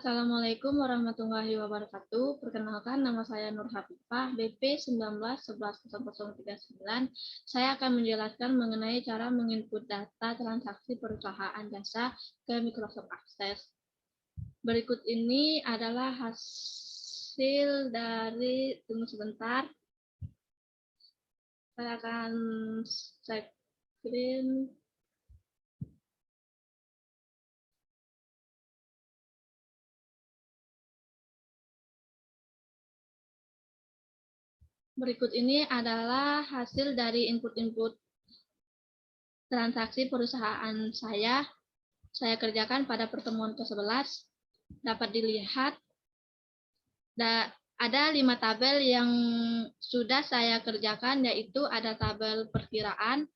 Assalamualaikum warahmatullahi wabarakatuh. Perkenalkan, nama saya Nur Hafifah, BP 19110039. Saya akan menjelaskan mengenai cara menginput data transaksi perusahaan jasa ke Microsoft Access. Berikut ini adalah hasil dari, tunggu sebentar, saya akan share screen. Berikut ini adalah hasil dari input-input transaksi perusahaan saya kerjakan pada pertemuan ke-11. Dapat dilihat ada 5 tabel yang sudah saya kerjakan, yaitu ada tabel perkiraan,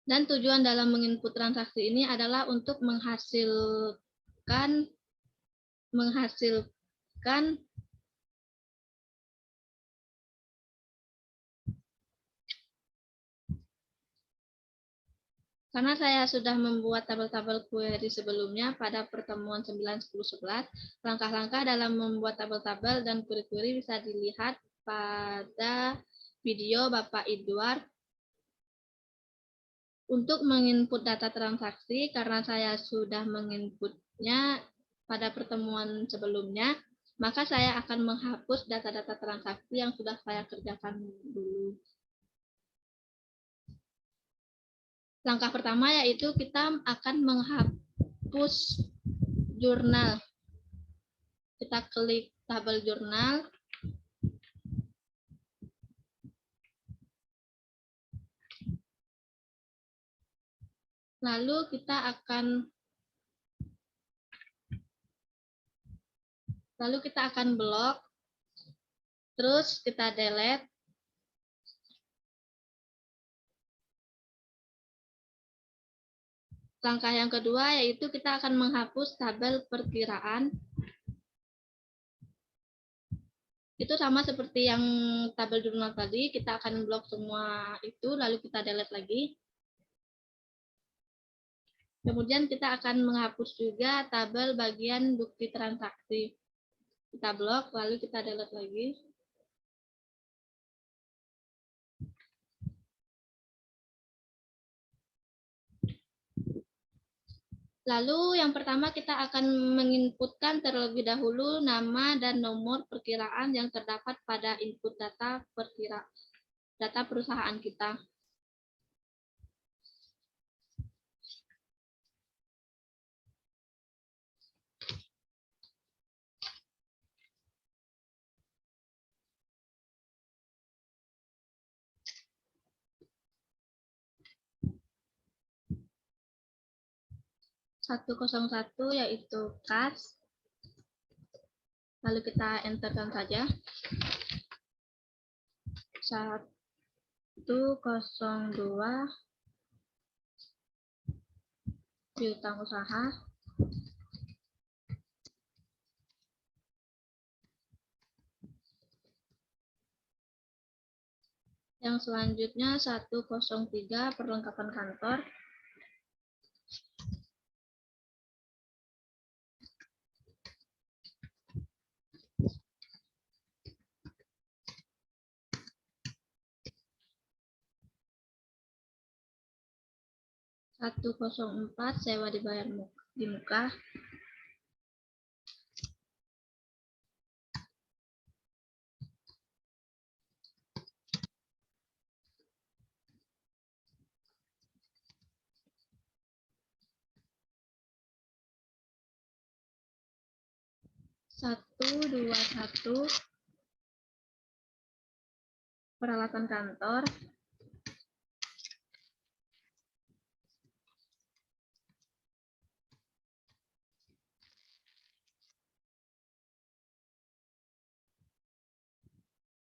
dan tujuan dalam menginput transaksi ini adalah untuk menghasilkan karena saya sudah membuat tabel-tabel query sebelumnya pada pertemuan 9, 10, 11, langkah-langkah dalam membuat tabel-tabel dan query-query bisa dilihat pada video Bapak Edward. Untuk menginput data transaksi, karena saya sudah menginputnya pada pertemuan sebelumnya, maka saya akan menghapus data-data transaksi yang sudah saya kerjakan dulu. Langkah pertama yaitu kita akan menghapus jurnal. Kita klik tabel jurnal. Lalu kita akan blok. Terus kita delete. Langkah yang kedua yaitu kita akan menghapus tabel perkiraan. Itu sama seperti yang tabel jurnal tadi, kita akan blok semua itu, lalu kita delete lagi. Kemudian kita akan menghapus juga tabel bagian bukti transaksi. Kita blok, lalu kita delete lagi. Lalu yang pertama kita akan menginputkan terlebih dahulu nama dan nomor perkiraan yang terdapat pada input data perusahaan kita. (101) yaitu kas. Lalu kita enterkan saja. 102 piutang usaha. Yang selanjutnya 103 perlengkapan kantor. (104) sewa dibayar di muka. (121) peralatan kantor.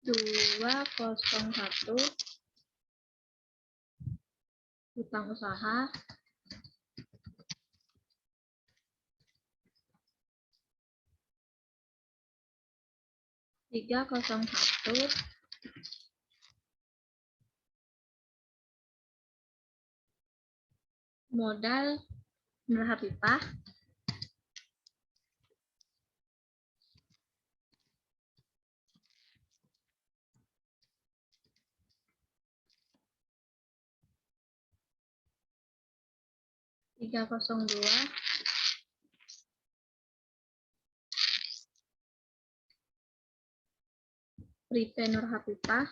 (201) utang usaha. (301) modal Nur Hafifah, $302, Pripe Nur Hafifah,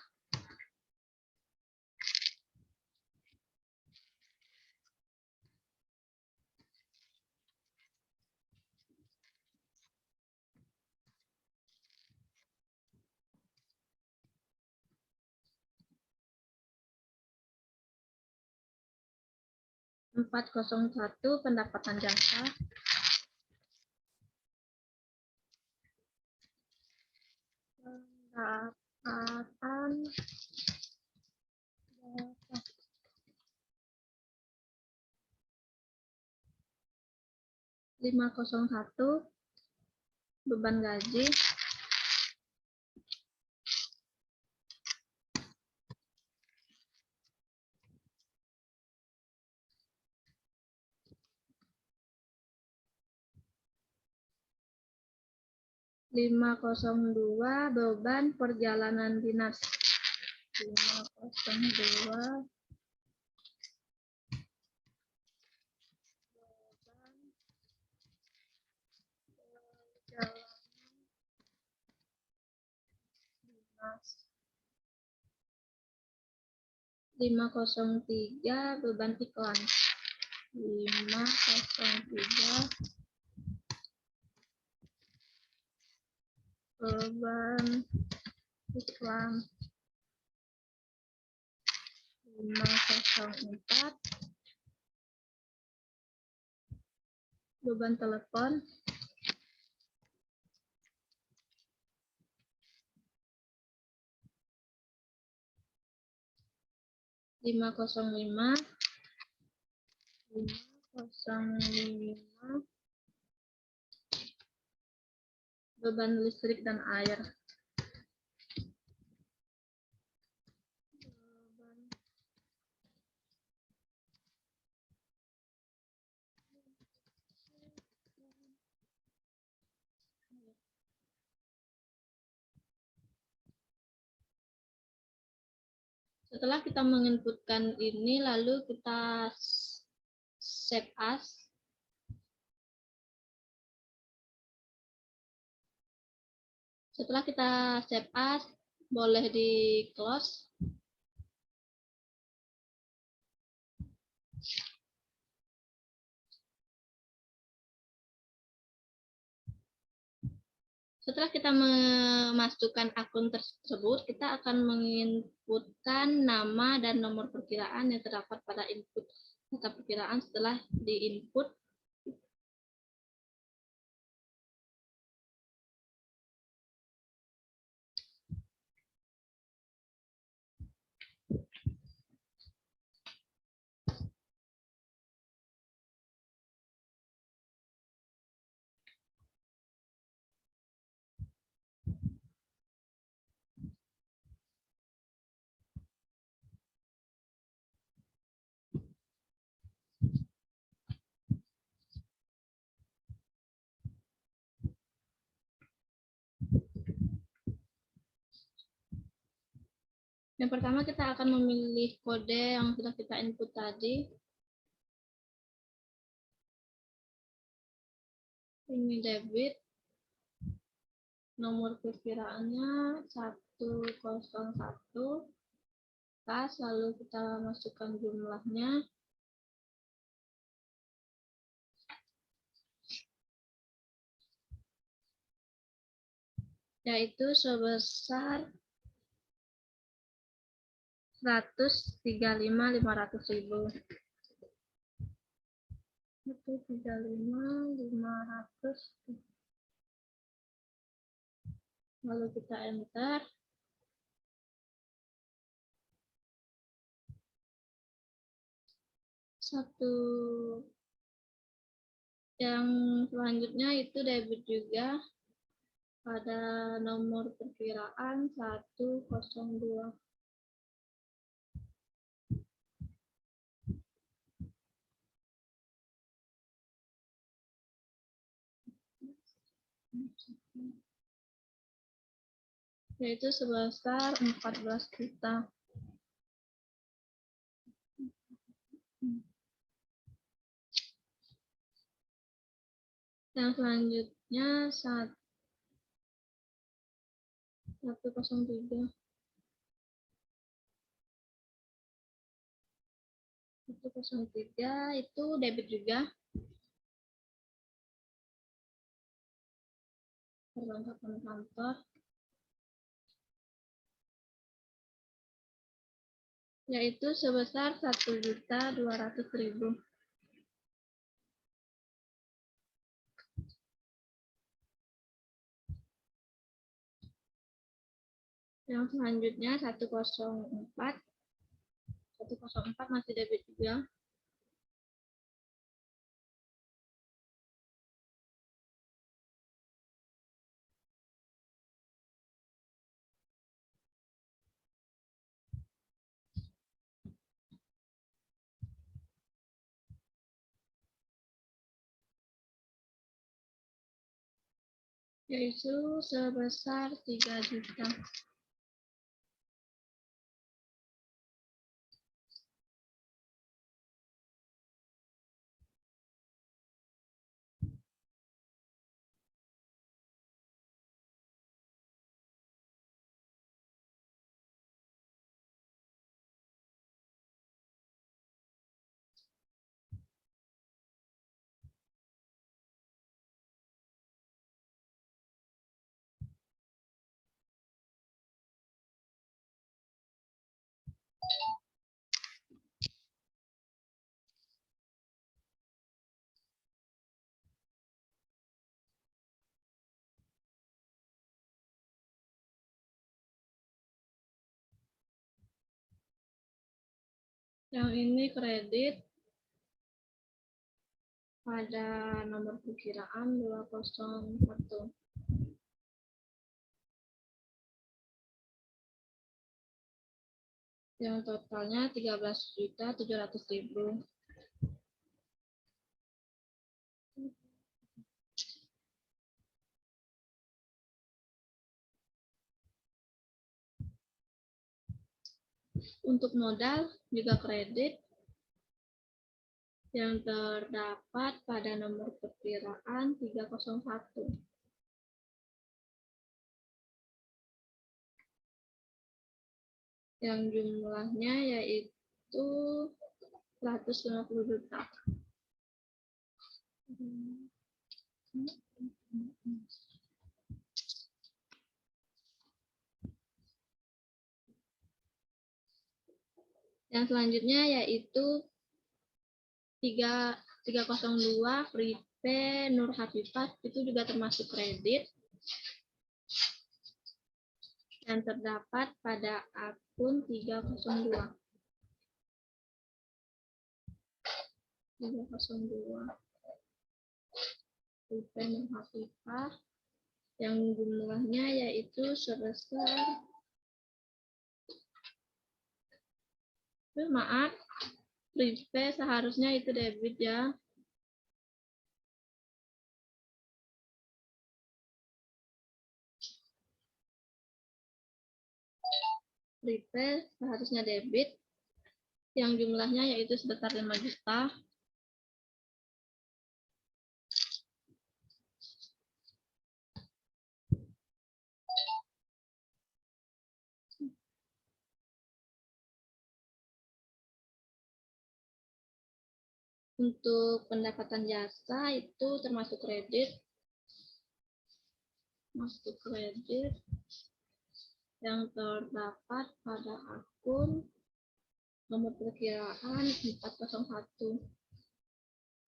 $401 pendapatan jasa, pendapatan jasa, 501 beban gaji, 502 beban perjalanan dinas, 502 beban perjalanan dinas, 503 beban iklan, 503 beban iklan, 504 beban telepon, 505 beban listrik dan air, Setelah kita menginputkan ini, lalu kita save as. Setelah kita save as, boleh di close. Setelah kita memasukkan akun tersebut, kita akan menginputkan nama dan nomor perkiraan yang terdapat pada input data perkiraan. Setelah diinput, yang pertama kita akan memilih kode yang sudah kita input tadi. Ini debit, nomor perkiraannya 101, kas, lalu kita masukkan jumlahnya. Yaitu sebesar 135.500.000. 135.500. Lalu kita enter. Yang selanjutnya itu debit juga pada nomor perkiraan 102. yaitu sebesar 14 juta. Yang selanjutnya 103. 103 itu debit juga. Perlengkapan kantor. Yaitu sebesar 1.200.000. Yang selanjutnya 104. 104 masih debit juga. Yaitu sebesar 3 juta. Yang ini kredit pada nomor perkiraan 201. Yang totalnya 13.700.000. Untuk modal juga kredit yang terdapat pada nomor perkiraan 301. Yang jumlahnya yaitu 150 juta. Yang selanjutnya yaitu 302 Pripe Nur Hafifah, itu juga termasuk kredit yang terdapat pada akun 302. 302 Pripe Nur Hafifah yang jumlahnya yaitu sebesar, maaf, Pripe seharusnya itu debit ya. Pripe seharusnya debit yang jumlahnya yaitu sebesar 5 juta. Untuk pendapatan jasa itu termasuk kredit. Masuk kredit yang terdapat pada akun nomor perkiraan 401.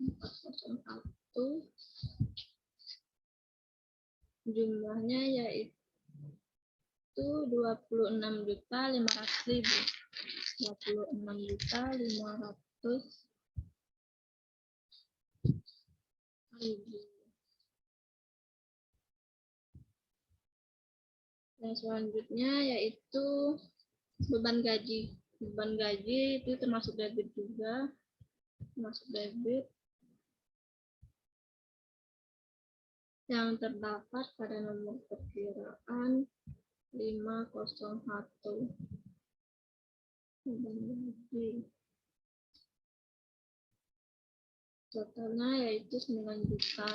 401 jumlahnya yaitu 26.500.000. 26.500.000. Yang selanjutnya yaitu beban gaji. Beban gaji itu termasuk debit juga. Termasuk debit. yang terdapat pada nomor perkiraan 501. Totalnya yaitu 9 juta.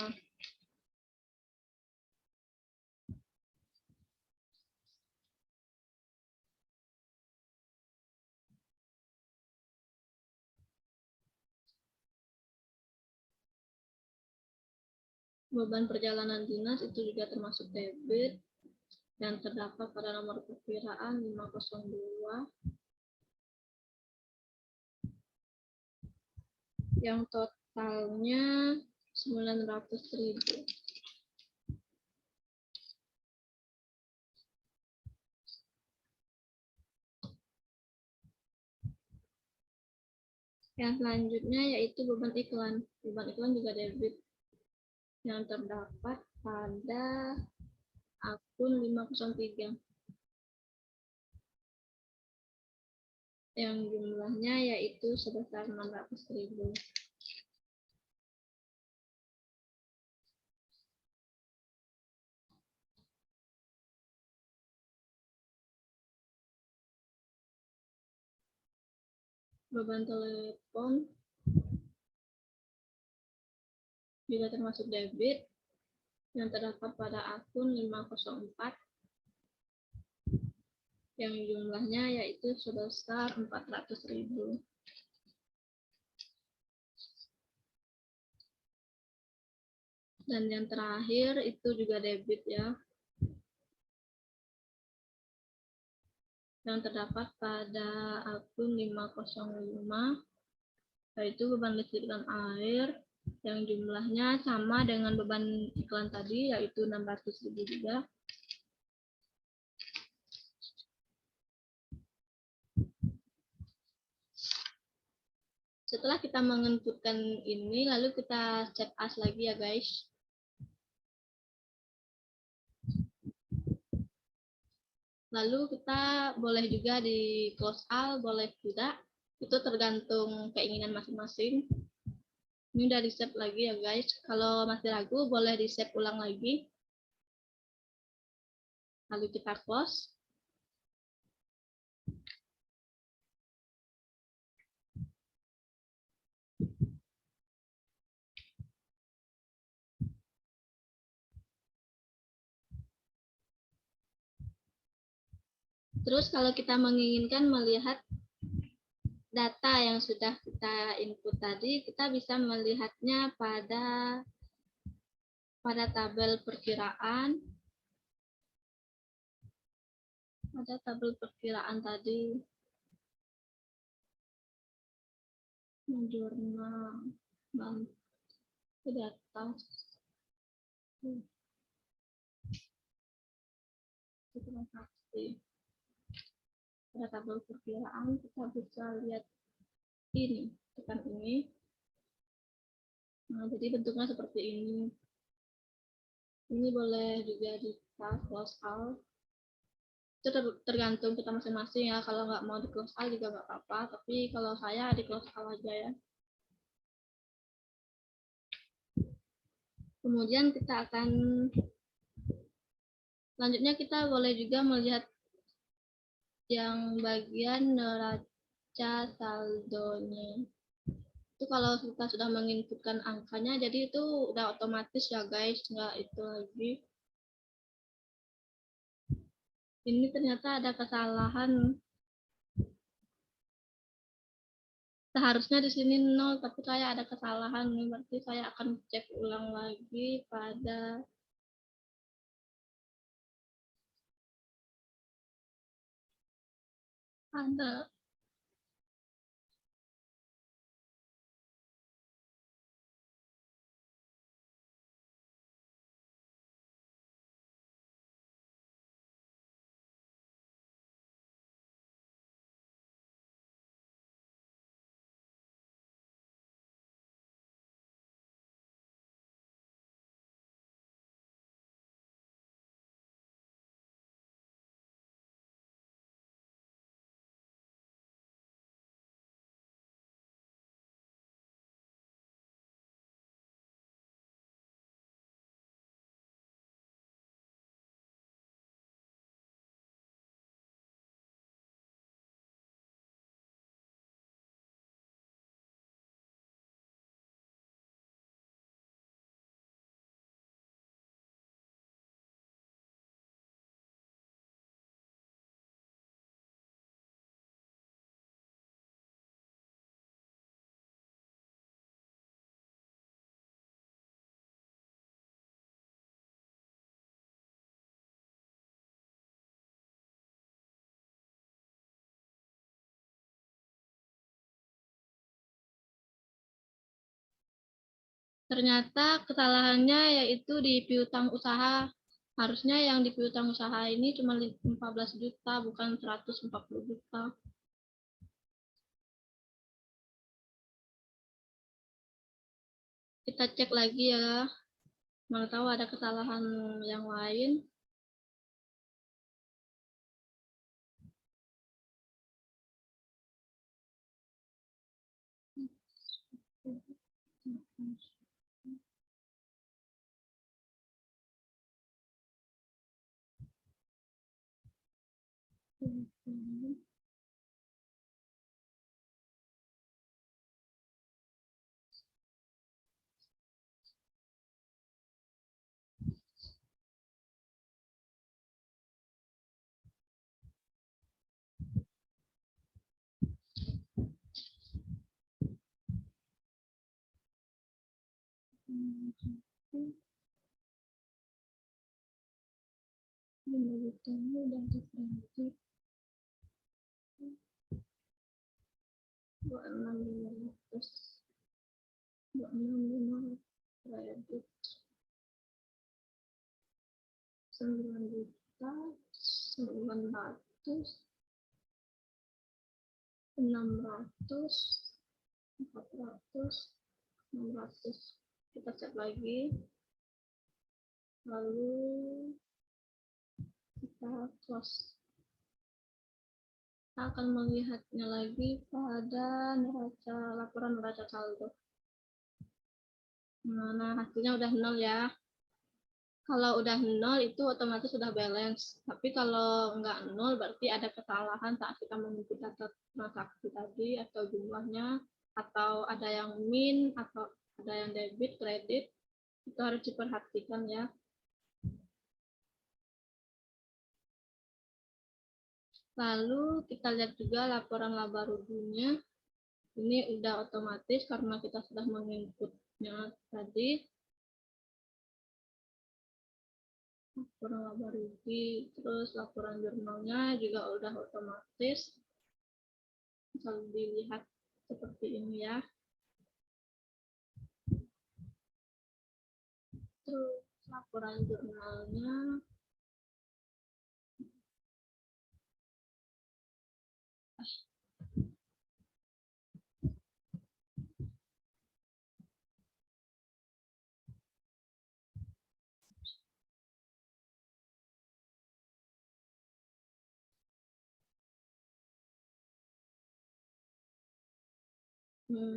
Beban perjalanan dinas itu juga termasuk debit yang terdapat pada nomor perkiraan 502 yang totalnya 900.000. Yang selanjutnya yaitu beban iklan. Beban iklan juga debit yang terdapat pada akun 503 yang jumlahnya yaitu sebesar 600.000. Beban telepon juga termasuk debit yang terdapat pada akun 504 yang jumlahnya yaitu sebesar 400.000. Dan yang terakhir itu juga debit ya, yang terdapat pada akun 505 yaitu beban listrik dan air yang jumlahnya sama dengan beban iklan tadi yaitu 600.000 juga. Setelah kita menginputkan ini, lalu kita save as lagi ya guys. Lalu kita boleh juga di close all, boleh tidak. Itu tergantung keinginan masing-masing. Ini udah di save lagi ya guys. Kalau masih ragu, boleh di save ulang lagi. Lalu kita close. Terus kalau kita menginginkan melihat data yang sudah kita input tadi, kita bisa melihatnya pada tabel perkiraan. Pada tabel perkiraan tadi. Jurnal data. Transaksi. Pada tabel perkiraan kita bisa lihat ini, tekan ini. Nah, jadi bentuknya seperti ini. Ini boleh juga di close all. Itu tergantung kita masing-masing ya. Kalau nggak mau di close all juga nggak apa-apa. Tapi kalau saya di close all aja ya. Kemudian kita akan selanjutnya kita boleh juga melihat yang bagian neraca saldonya. Itu kalau kita sudah menginputkan angkanya, jadi itu udah otomatis ya guys, nggak itu lagi. Ini ternyata ada kesalahan. Seharusnya di sini 0, tapi saya ada kesalahan. Berarti saya akan cek ulang lagi pada ada Ternyata kesalahannya yaitu di piutang usaha. Harusnya yang di piutang usaha ini cuma 15 juta, bukan 140 juta. Kita cek lagi ya, mana tahu ada kesalahan yang lain. Ini udah diferensi 26.500, 26.500 kredit 9 juta 900 600 400 600. Kita cek lagi, lalu kita close. Kita akan melihatnya lagi pada neraca, laporan neraca saldo. Nah, hasilnya udah 0 ya. Kalau udah 0 itu otomatis sudah balance. Tapi kalau nggak 0 berarti ada kesalahan saat kita mengikuti data transaksi tadi, atau jumlahnya, atau ada yang min, atau ada yang debit, kredit. Itu harus diperhatikan ya. Lalu kita lihat juga laporan laba ruginya. Ini udah otomatis karena kita sudah menginputnya tadi. Laporan laba rugi, terus laporan jurnalnya juga udah otomatis. Bisa dilihat seperti ini ya. Terus laporan jurnalnya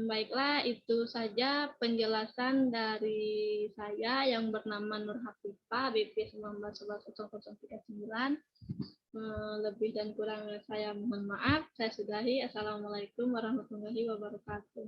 baiklah, itu saja penjelasan dari saya yang bernama Nur Hafifah, BP 19110039. Lebih dan kurangnya saya mohon maaf. Saya sudahi. Assalamualaikum warahmatullahi wabarakatuh.